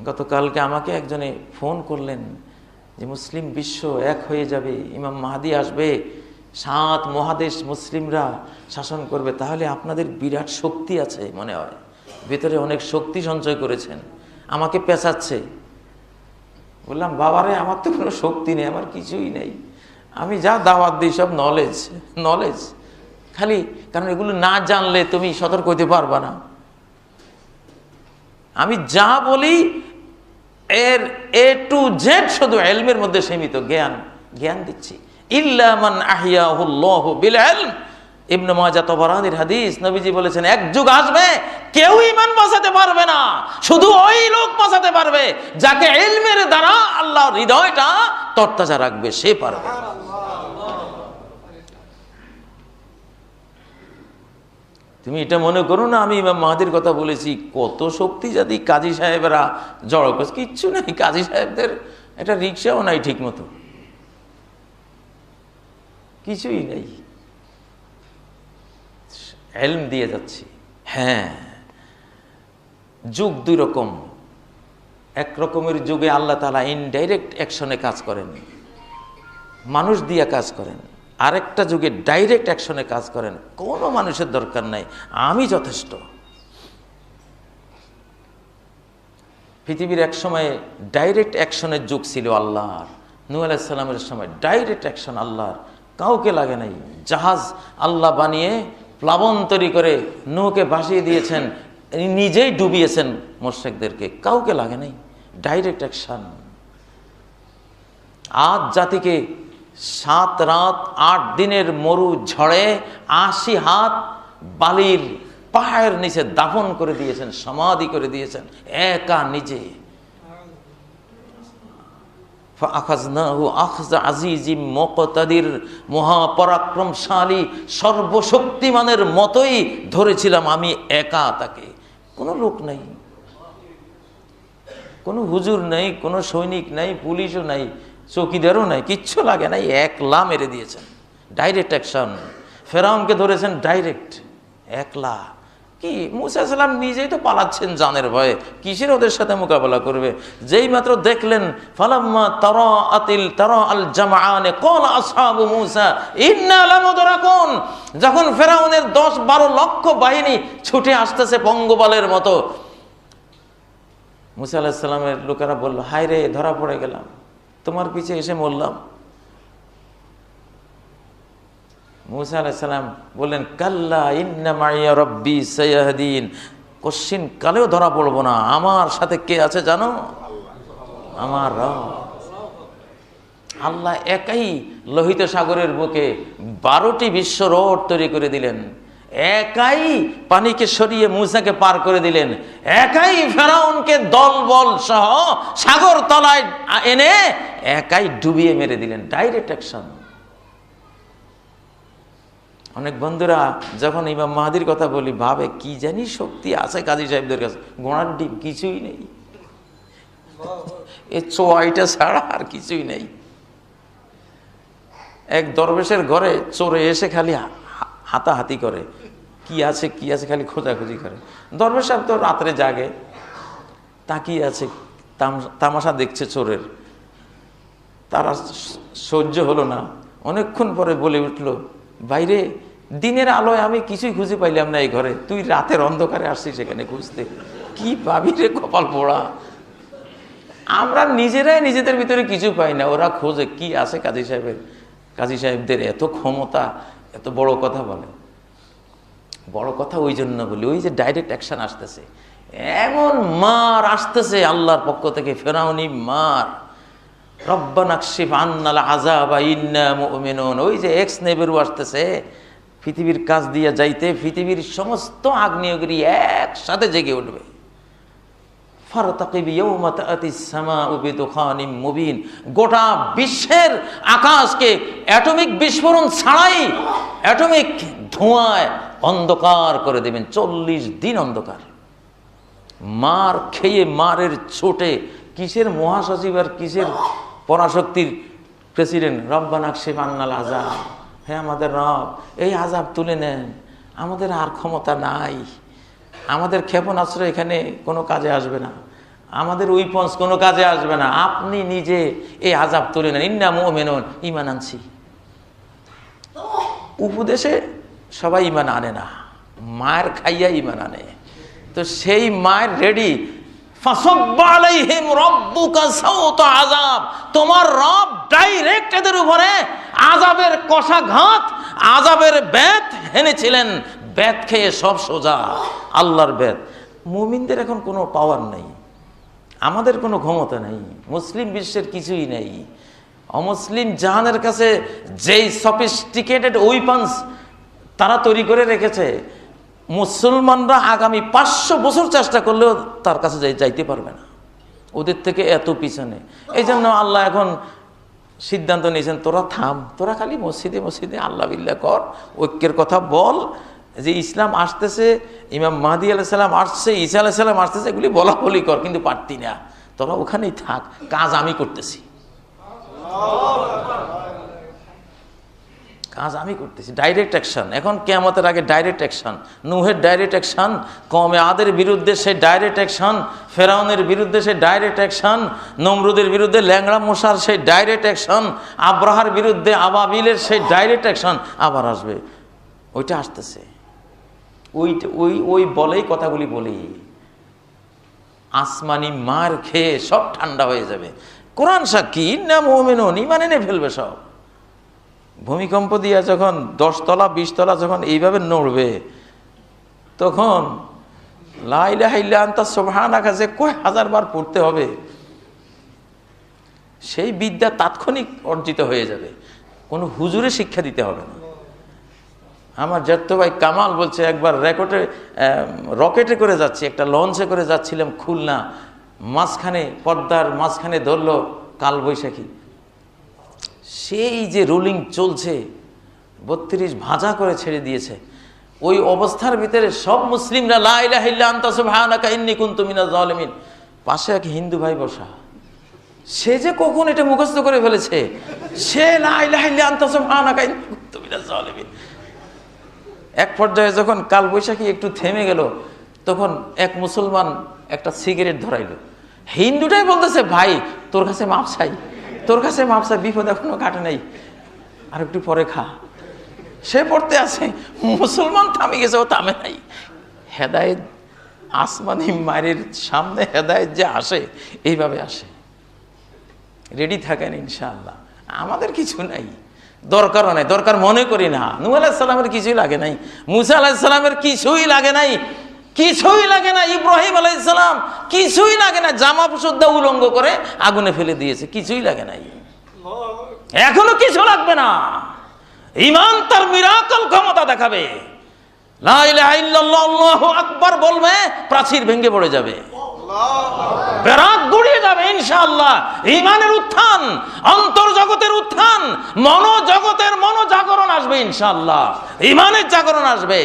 গতকালকে আমাকে একজনে ফোন করলেন যে মুসলিম বিশ্ব এক হয়ে যাবে, ইমাম মাহদী আসবে, 7 মহাদেশ মুসলিমরা শাসন করবে, তাহলে আপনাদের বিরাট শক্তি আছে মনে হয়, ভেতরে অনেক শক্তি সঞ্চয় করেছেন। আমাকে পেঁচাচ্ছে। বললাম বাবারে, আমার তো কোনো শক্তি নেই, আমার কিছুই নেই, আমি যা দাওয়াত দিই সব নলেজ খালি, কারণ এগুলো না জানলে তুমি সতর্ক হতে পারবা না। আমি যা বলি এর A to Z শুধু ইলমের মধ্যে সীমিত, জ্ঞান দিচ্ছি। ইল্লা মান আহইয়াহুল্লাহু বিল ইলম, ইবনে মাজাহ তাবরানীর হাদিস, নবীজি বলেছেন এক যুগ আসবে কেউ ঈমান বাঁচাতে পারবে না, শুধু ওই লোক বাঁচাতে পারবে যাকে ইলমের দ্বারা আল্লাহর হৃদয়টা তরতাজা রাখবে, সে পারবে। তুমি এটা মনে করো না আমি ইমাম মাহদীর কথা বলেছি, কত শক্তি যদি কাজী সাহেবেরা জড়ো করছে, কিচ্ছু নাই। কাজী সাহেবদের একটা রিক্সাও নাই ঠিক মতো, কিছুই নেই, ইলম দিয়ে যাচ্ছি। হ্যাঁ, যুগ দুই রকম। এক রকমের যুগে আল্লাহ তাআলা ইনডাইরেক্ট অ্যাকশনে কাজ করেন, মানুষ দিয়ে কাজ করেন। আরেকটা যুগে ডাইরেক্ট অ্যাকশনে কাজ করেন, কোনো মানুষের দরকার নাই, আমি যথেষ্ট। পৃথিবীর এক সময় ডাইরেক্ট অ্যাকশনের যুগ ছিল আল্লাহর। নূহ আলাইহিস সালামের সময় ডাইরেক্ট অ্যাকশন আল্লাহর, কাউকে লাগে নাই। জাহাজ আল্লাহ বানিয়ে প্লাবন তৈরি করে নূহকে ভাসিয়ে দিয়েছেন, নিজেই ডুবিয়েছেন মুশরিকদেরকে, কাউকে লাগে নাই, ডাইরেক্ট অ্যাকশন। আদ জাতিকে 7 রাত 8 দিনের মরু ঝড়ে 80 হাত বালির পাহাড়ের নিচে দাফন করে দিয়েছেন, সমাধি করে দিয়েছেন একা নিজে। ফাআখাযনাহু আখযা আজিজিম মুকতাদির, মহাপরাক্রমশালী সর্বশক্তিমানের মতোই ধরেছিলাম আমি একা তাকে, কোনো লোক নাই, কোনো হুজুর নাই, কোনো সৈনিক নাই, পুলিশও নাই, চৌকিদারও নাই, কিচ্ছু লাগে নাই, একলা মেরে দিয়েছেন, ডাইরেক্ট অ্যাকশন। ফেরাউনকে ধরেছেন ডাইরেক্ট, একলা। কি মূসা আলাইহিস সালাম নিজেই তো পালাচ্ছেন জানের ভয়ে, কিসের ওদের সাথে মোকাবেলা করবে? যেই মাত্র দেখলেন ফালাম্মা তারা আল জামআন ক্বালা আসহাবু মূসা ইন্না লামুদরাকুন, যখন ফেরাউনের 10-12 লক্ষ বাহিনী ছুটে আসতেছে পঙ্গপালের মতো, মূসা আলাইহিস সালামের লোকেরা বলল হায় রে, ধরা পড়ে গেলাম, তোমার পিছে এসে মরলাম। মূসা আলাইহিস সালাম বললেন কাল্লা ইন্না মাইয়া রাব্বি সায়াহদিন, কোশ্চিন কালেও ধরা পড়বো না, আমার সাথে কে আছে জানো? আমার রব। আল্লাহ একাই লোহিত সাগরের বুকে 12টি বিশ্ব রোড তৈরি করে দিলেন, একাই পানিকে সরিয়ে মূসাকে পার করে দিলেন, একাই ফেরাউনকে দলবল সহ সাগর তলায় এনে একাই ডুবিয়ে মেরে দিলেন, ডাইরেক্ট অ্যাকশন। অনেক বন্ধুরা যখন ইমাম মাহদীর কথা বলি ভাবে কি জানি শক্তি আছে কাজী সাহেবদের কাছে, গোড়ার ডিম, কিছুই নেই, এ চোয়াইটা ছাড়া আর কিছুই নেই। এক দরবেশের ঘরে চোরে এসে খালি হাতাহাতি করে, কি আছে খালি খোঁজাখুঁজি করে। দরবেশ সাহেব তো রাত্রে জাগে, তাকিয়ে আছে, তামাশা দেখছে চোরের। তারা সহ্য হলো না, অনেকক্ষণ পরে বলে উঠলো বাইরে দিনের আলোয় আমি কিছুই খুঁজে পাইলাম না এই ঘরে, তুই রাতের অন্ধকারে আসছিস এখানে খুঁজতে, কি পাবি রে কপাল পোড়া। আমরা নিজেরাই নিজেদের ভিতরে কিছু পাই না, ওরা খোঁজে কি আছে কাজী সাহেবদের এত ক্ষমতা, এত বড় কথা বলে। বড় কথা ওই জন্য বলি, ওই যে ডাইরেক্ট অ্যাকশন আসতেছে, এমন মার আসতেছে আল্লাহর পক্ষ থেকে, ফেরাউনি মার। রব্বানা কশিফ আন্নাল আযাবা ইন্না মুমিনুন, ওই যে এক্স নেবেরু আসতেছে পৃথিবীর কাজ দিয়ে যাইতে, পৃথিবীর সমস্ত আগ্নেয়গিরি একসাথে জেগে উঠবে। ফারতাকিব ইয়াওমা তাআতিস সামাউ বিদুখানিম মুবিন, গোটা বিশ্বের আকাশকে অ্যাটমিক বিস্ফোরণ ছাড়াই অ্যাটমিক ধোঁয়ায় অন্ধকার করে দেবেন, 40 দিন অন্ধকার। মার খেয়ে মারের চোটে কিসের মহাসচিব আর কিসের পরাশক্তির প্রেসিডেন্ট, রব্বানা কশিফ আন্নাল আযাব, হে আমাদের রব এই আযাব তুলে নেন, আমাদের আর ক্ষমতা নাই, আমাদের ক্ষেপণাস্ত্র এখানে কোনো কাজে আসবে না, আমাদের উইপন্স কোনো কাজে আসবে না। আপনি নিজে এই আযাব তুলে নেন। ইন্না মুমিনুন, ঈমান আনছি। উপদেশে সবাই ঈমান আনে না, মায়ের খাইয়া ঈমান আনে। তো সেই মায়ের রেডি, ফাসাব্বা আলাইহিম রাব্বুকা সাওতা আযাব, তোমার রব ডাইরেক্ট এদের উপরে আযাবের কষাঘাত, আযাবের বেত হেনেছিলেন। বেত খেয়ে সব সোজা, আল্লাহর বেত। মুমিনদের এখন কোনো পাওয়ার নেই, আমাদের কোনো ক্ষমতা নেই, মুসলিম বিশ্বের কিছুই নেই। অমুসলিম জাহানের কাছে যেই সফিস্টিকেটেড উইপন্স তারা তৈরি করে রেখেছে, মুসলমানরা আগামী 500 বছর চেষ্টা করলেও তার কাছে যাইতে পারবে না, ওদের থেকে এত পিছনে। এই জন্য আল্লাহ এখন সিদ্ধান্ত নিয়েছেন, তোরা থাম, তোরা খালি মসজিদে মসজিদে আল্লাহ বিল্লাহ কর, ঐক্যের কথা বল, যে ইসলাম আসতেছে, ইমাম মাহদী আলাইহিস সালাম আসছে, ঈসা আলাইহিস সালাম আসতেছে, এগুলি বলা বলি কর, কিন্তু পারতি না, তোরা ওখানেই থাক, কাজ আমি করতেছি, কাজ আমি করতেছি। ডাইরেক্ট অ্যাকশন, এখন কিয়ামতের আগে ডাইরেক্ট অ্যাকশন। নূহের ডাইরেক্ট অ্যাকশন, কওমে আদের বিরুদ্ধে সে ডাইরেক্ট অ্যাকশন, ফেরাউনের বিরুদ্ধে সে ডাইরেক্ট অ্যাকশন, নমরুদের বিরুদ্ধে ল্যাংড়া মশার সেই ডাইরেক্ট অ্যাকশন, আব্রাহার বিরুদ্ধে আবাবিলের সেই ডাইরেক্ট অ্যাকশন আবার আসবে। ওইটা আসতেছে, ওই বলেই কথাগুলি বলি, আসমানি মার খেয়ে সব ঠান্ডা হয়ে যাবে। কোরআন সাক্ষী, ইন্না মুমিনুন, ঈমান এনে ফেলবে সব। ভূমিকম্প দিয়া যখন 10 তলা 20 তলা যখন এইভাবে নড়বে, তখন লা ইলাহা ইল্লা আনতা সুবহানাকা যে কয় হাজার বার পড়তে হবে, সেই বিদ্যা তাৎক্ষণিক অর্জিত হয়ে যাবে, কোনো হুজুরে শিক্ষা দিতে হবে না। আমার জ্যাঠতো ভাই কামাল বলছে, একবার রকেটে করে যাচ্ছি, একটা লঞ্চে করে যাচ্ছিলাম খুলনা, মাঝখানে পদ্মার মাঝখানে ধরলো কালবৈশাখী, সেই যে রুলিং চলছে, 32 ভাজা করে ছেড়ে দিয়েছে। ওই অবস্থার ভিতরে সব মুসলিমরা লা ইলাহা ইল্লা আনতা সুবহানাকা ইন্নী কুনতু মিনাজ জালিমিন, পাশে এক হিন্দু ভাই বসা, সে যে কখন এটা মুখস্থ করে ফেলেছে, সে লা ইলাহা ইল্লা আনতা সুবহানাকা ইন্নী কুনতু মিনাজ জালিমিন। এক পর্যায়ে যখন কালবৈশাখী একটু থেমে গেল, তখন এক মুসলমান একটা সিগারেট ধরাইল, হিন্দুটাই বলতেছে, ভাই তোর কাছে মাপ চাই, তোর কাছে মাপ চাই, বিপদ এখনো কাটে নাই, আর একটু পরে খা। সে পড়তে আছে, মুসলমান থামে গেছে, ও থামে নাই। হেদায়েত আসমানি মায়ের সামনে হেদায়েত যে আসে, এইভাবে আসে। রেডি থাকেন ইনশাআল্লাহ, আমাদের কিছু নাই, দরকারও নাই, দরকার মনে করি না। নূহ আলাইহিস সালামের কিছুই লাগে নাই, মুসা আলাইহিস সালামের কিছুই লাগে নাই, কিছুই লাগে না, ইব্রাহিম আলাইহিস সালাম কিছুই লাগে না, জামা সুদ্ধা উলঙ্গ করে আগুনে ফেলে দিয়েছে, কিছুই লাগে নাই, এখনো কিছু লাগবে না। ঈমান তার মিরাকল ক্ষমতা দেখাবে, লা ইলাহা ইল্লাল্লাহ আল্লাহু আকবার বলবে, প্রাচীর ভেঙে পড়ে যাবে, বেরাত গুড়িয়ে যাবে ইনশাআল্লাহ। ঈমানের উত্থান, অন্তর্জগতের উত্থান, মনোজগতের মনোজাগরণ আসবে ইনশাআল্লাহ, ঈমানের জাগরণ আসবে,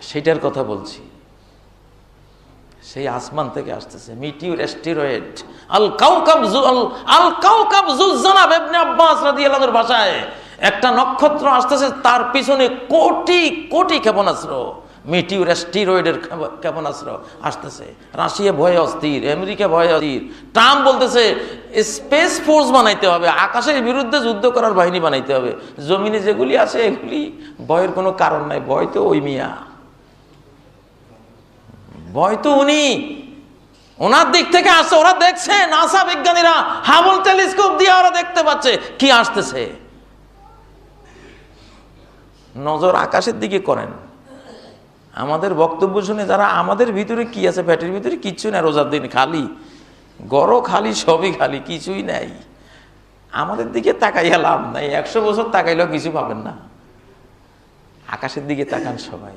সেটার কথা বলছি। সেই আসমান থেকে আসতেছে মিটিউর অ্যাস্টেরয়েড, আল কাউকাব যুজ্জানাব, ইবনে আব্বাস রাদিয়াল্লাহু আনহুর ভাষায় একটা নক্ষত্র আসতেছে, তার পিছনে কোটি কোটি ক্ষেপণাস্ত্র, মিটিউর অ্যাস্টেরয়েডের ক্ষেপণাস্ত্র আসতেছে। রাশিয়া ভয়ে অস্থির, আমেরিকা ভয়ে অস্থির, ট্রাম্প বলতেছে স্পেস ফোর্স বানাইতে হবে, আকাশের বিরুদ্ধে যুদ্ধ করার বাহিনী বানাইতে হবে, জমিনে যেগুলি আছে এগুলি ভয়ের কোনো কারণ নাই, ভয় তো ওই মিয়া, ভয় তো উনি, ওনার দিক থেকে আসছে, ওরা দেখছে, নাসা বিজ্ঞানীরা হাবল টেলিস্কোপ দিয়ে ওরা দেখতে পাচ্ছে কি আসতেছে। নজর আকাশের দিকে করেন। আমাদের বক্তব্য শুনে যারা, আমাদের ভিতরে কি আছে, পেটের ভিতরে কিচ্ছু নাই, রোজার দিন খালি গড়, খালি সবই খালি, কিছুই নাই। আমাদের দিকে তাকাইয়া লাভ নাই, 100 বছর তাকাইলেও কিছু পাবেন না। আকাশের দিকে তাকান সবাই,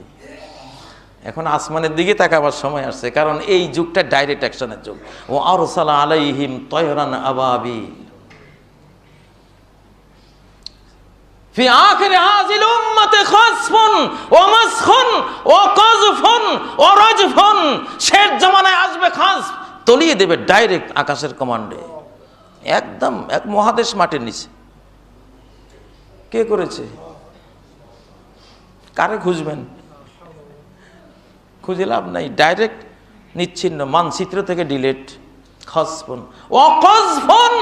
এখন আসমানের দিকে তাকাবার সময় আসছে, কারণ এই যুগটা ডাইরেক্ট অ্যাকশনের যুগ। ও আরসালা আলাইহিম তায়রান আবাবিল, ফি আখিরি হাযিল উম্মতি খাসফুন ওয়া মাসখুন ওয়া কাযফুন ওয়া রাজফুন, শেষ জামানায় আসবে খাসফ, তলিয়ে দেবে ডাইরেক্ট আকাশের কমান্ডে, একদম এক মহাদেশ মাটির নিচে। কে করেছে? কারে খুঁজবেন? খুঁজে লাভ নাই, ডাইরেক্ট নিচ্ছিন্ন, মানচিত্র থেকে ডিলেট। খসফুন ও কসফুন,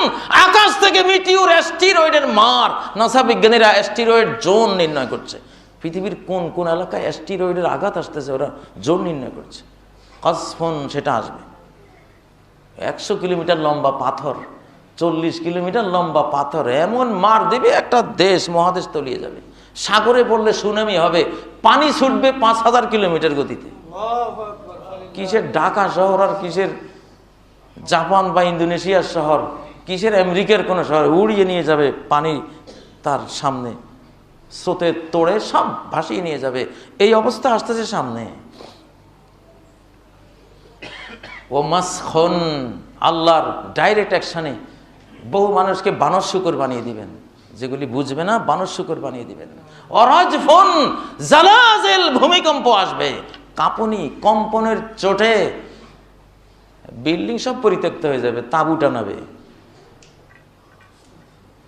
আকাশ থেকে মিটিউর অ্যাস্টেরয়েডের মার। নাসা বিজ্ঞানীরা অ্যাস্টেরয়েড জোন নির্ণয় করছে, পৃথিবীর কোন কোন এলাকায় অ্যাস্টেরয়েডের আঘাত আসতেছে ওরা জোন নির্ণয় করছে। কসফুন সেটা আসবে। 100 কিলোমিটার লম্বা পাথর, 40 কিলোমিটার লম্বা পাথর এমন মার দিবে একটা দেশ মহাদেশ তলিয়ে যাবে। সাগরে পড়লে সুনামি হবে, পানি ছুটবে 5000 কিলোমিটার গতিতে। কিসের ঢাকা শহর আর কিসের জাপান বা ইন্দোনেশিয়ার শহর, কিসের আমেরিকার কোন শহর, উড়িয়ে নিয়ে যাবে পানি তার সামনে, স্রোতে তোড়ে সব ভাসিয়ে নিয়ে যাবে। এই অবস্থা আসতেছে সামনে। ও মাসখন, আল্লাহর ডাইরেক্ট অ্যাকশনে বহু মানুষকে বানর শুকর বানিয়ে দিবেন, যেগুলি বুঝবে না বানর শুকর বানিয়ে দিবেন। অরাজফুন, জালাজিল, ভূমিকম্প আসবে, কাঁপুনি, কম্পনের চোটে বিল্ডিং সব পরিত্যক্ত হয়ে যাবে, তাঁবু টানাবে।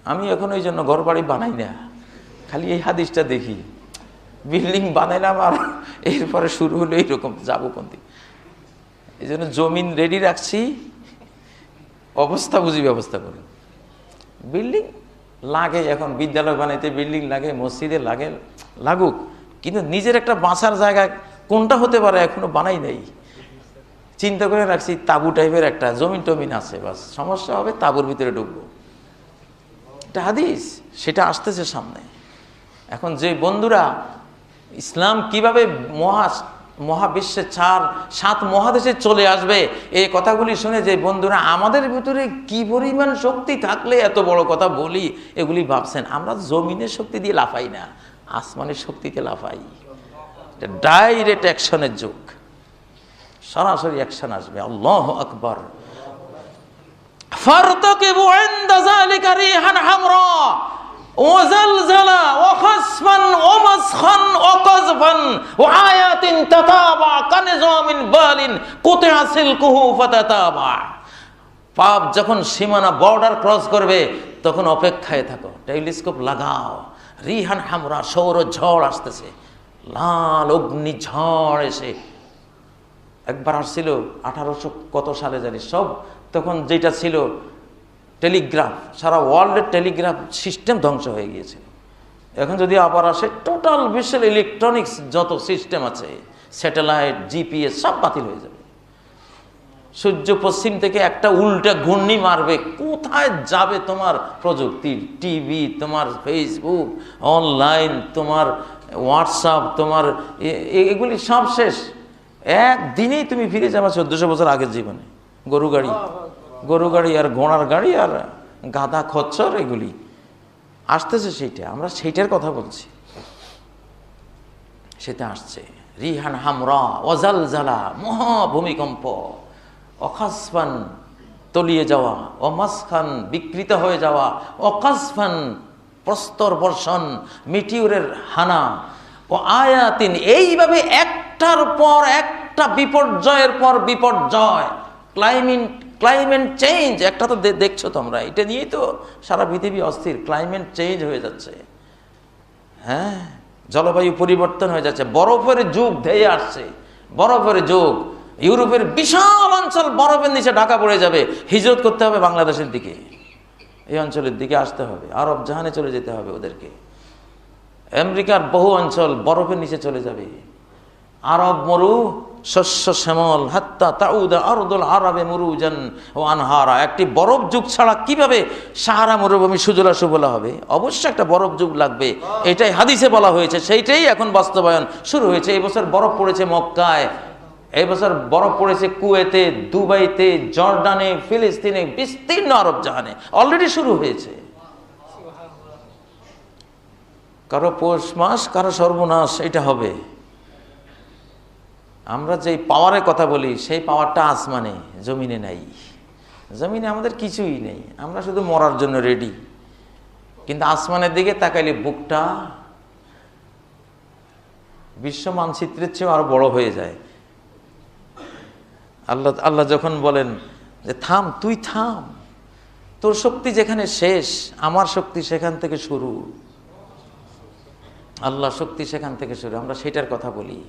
আমি এখন ওই জন্য ঘর বাড়ি বানাই না, খালি এই হাদিসটা দেখি, বিল্ডিং বানাইলাম আর এরপরে শুরু হলো এইরকম, যাবো কোন দিকে। এই জন্য জমিন রেডি রাখছি, অবস্থা বুঝি ব্যবস্থা করি। বিল্ডিং লাগে, এখন বিদ্যালয় বানাইতে বিল্ডিং লাগে, মসজিদে লাগে, লাগুক, কিন্তু নিজের একটা বাঁচার জায়গা কোনটা হতে পারে এখনো বানাই নাই। চিন্তা করে রাখছি তাঁবু টাইপের একটা জমিন টমিন আছে, বাস সমস্যা হবে তাঁবুর ভিতরে ঢুকবো। এটা হাদিস, সেটা আসতেছে সামনে। এখন যে বন্ধুরা ইসলাম কিভাবে মহাবিশ্বে 4-7 মহাদেশে চলে আসবে, এই কথাগুলি শুনে যে বন্ধুরা আমাদের ভিতরে কি পরিমাণ শক্তি থাকলে এত বড় কথা বলি, এগুলি ভাবছেন। আমরা জমিনের শক্তি দিয়ে লাফাই না, আসমানের শক্তিতে লাফাই। এটা ডাইরেক্ট অ্যাকশনের যুগ, সরাসরি অ্যাকশন আসবে। আল্লাহু আকবার। ফারতাকিবু ইনদা যালিকা রিহান হামরা ওয়া জালজালা ওয়া খাসফান ওয়া মাসখান ওয়া কাযফান ওয়া আয়াতিন তাতাবা কানিজামিন বালিন কুতিআ সিলকুহু ফাতাতাবা। পাপ যখন সীমানা বর্ডার ক্রস করবে তখন অপেক্ষায় থাকো, টেলিস্কোপ লাগাও। রিহান হামরা, সৌর ঝড় আসতেছে, লাল অগ্নি ঝড় এসে একবার আসছিল 1800 কত সালে জানি, সব তখন যেটা ছিল টেলিগ্রাফ, সারা ওয়ার্ল্ডের টেলিগ্রাফ সিস্টেম ধ্বংস হয়ে গিয়েছিল। এখন যদি আবার আসে টোটাল বিশ্বের ইলেকট্রনিক্স যত সিস্টেম আছে, স্যাটেলাইট, জিপিএস সব বাতিল হয়ে যাবে। সূর্য পশ্চিম থেকে একটা উল্টা ঘূর্ণি মারবে, কোথায় যাবে তোমার প্রযুক্তি, টিভি, তোমার ফেসবুক, অনলাইন, তোমার হোয়াটসঅ্যাপ, তোমার এগুলি সব শেষ। একদিনেই তুমি ফিরে যাবা 1400 বছর আগের জীবনে। গরু গাড়ি আর ঘোড়ার গাড়ি আর গাধা খচ্চর এগুলি আসতেছে, সেইটা আমরা সেইটার কথা বলছি, সেটা আসছে। রিহান হামরা ওয়াজালজালা, মহাভূমিকম্প, অখাসফান তলিয়ে যাওয়া, অমাসখান বিকৃত হয়ে যাওয়া, অকাসফান প্রস্তর বর্ষণ, মিটিউরের হানা, ও আয়াতিন, এইভাবে একটার পর একটা বিপর্যয়ের পর বিপর্যয়। ক্লাইমেট চেঞ্জ একটা তো দেখছো তোমরা, এটা নিয়েই তো সারা পৃথিবী অস্থির। ক্লাইমেট চেঞ্জ হয়ে যাচ্ছে, হ্যাঁ, জলবায়ু পরিবর্তন হয়ে যাচ্ছে, বরফের যুগ ধেয়ে আসছে, বরফের যুগ। ইউরোপের বিশাল অঞ্চল বরফের নিচে ঢাকা পড়ে যাবে, হিজরত করতে হবে বাংলাদেশের দিকে, এই অঞ্চলের দিকে আসতে হবে, আরব জাহানে চলে যেতে হবে ওদেরকে। আমেরিকার বহু অঞ্চল বরফের নিচে চলে যাবে। আরব মরু শস্য শ্যামল, হাত্তা তাউদা আরদুল আরবে মুরুজান ও আনহারা। একটি বরফ যুগ ছাড়া কিভাবে সাহারা মরুভূমি সুজলা সুফলা হবে? অবশ্যই একটা বরফ যুগ লাগবে, এটাই হাদিসে বলা হয়েছে, সেইটাই এখন বাস্তবায়ন শুরু হয়েছে। এই বছর বরফ পড়েছে মক্কায়, এই বছর বরফ পড়েছে কুয়েতে, দুবাইতে, জর্ডানে, ফিলিস্তিনে, বিস্তীর্ণ আরব জাহানে অলরেডি শুরু হয়েছে। কারো পৌষ মাস, কারো সর্বনাশ, এটা হবে। আমরা যেই পাওয়ারের কথা বলি সেই পাওয়ারটা আসমানে, জমিনে নাই। জমিনে আমাদের কিছুই নেই, আমরা শুধু মরার জন্য রেডি। কিন্তু আসমানের দিকে তাকাইলে বুকটা বিশ্ব মানচিত্রের চেয়েও আরো বড় হয়ে যায়। আল্লাহ যখন বলেন যে থাম, তুই থাম, তোর শক্তি যেখানে শেষ আমার শক্তি সেখান থেকে শুরু। আল্লাহ শক্তি সেখান থেকে শুরু, আমরা সেটার কথা বলি।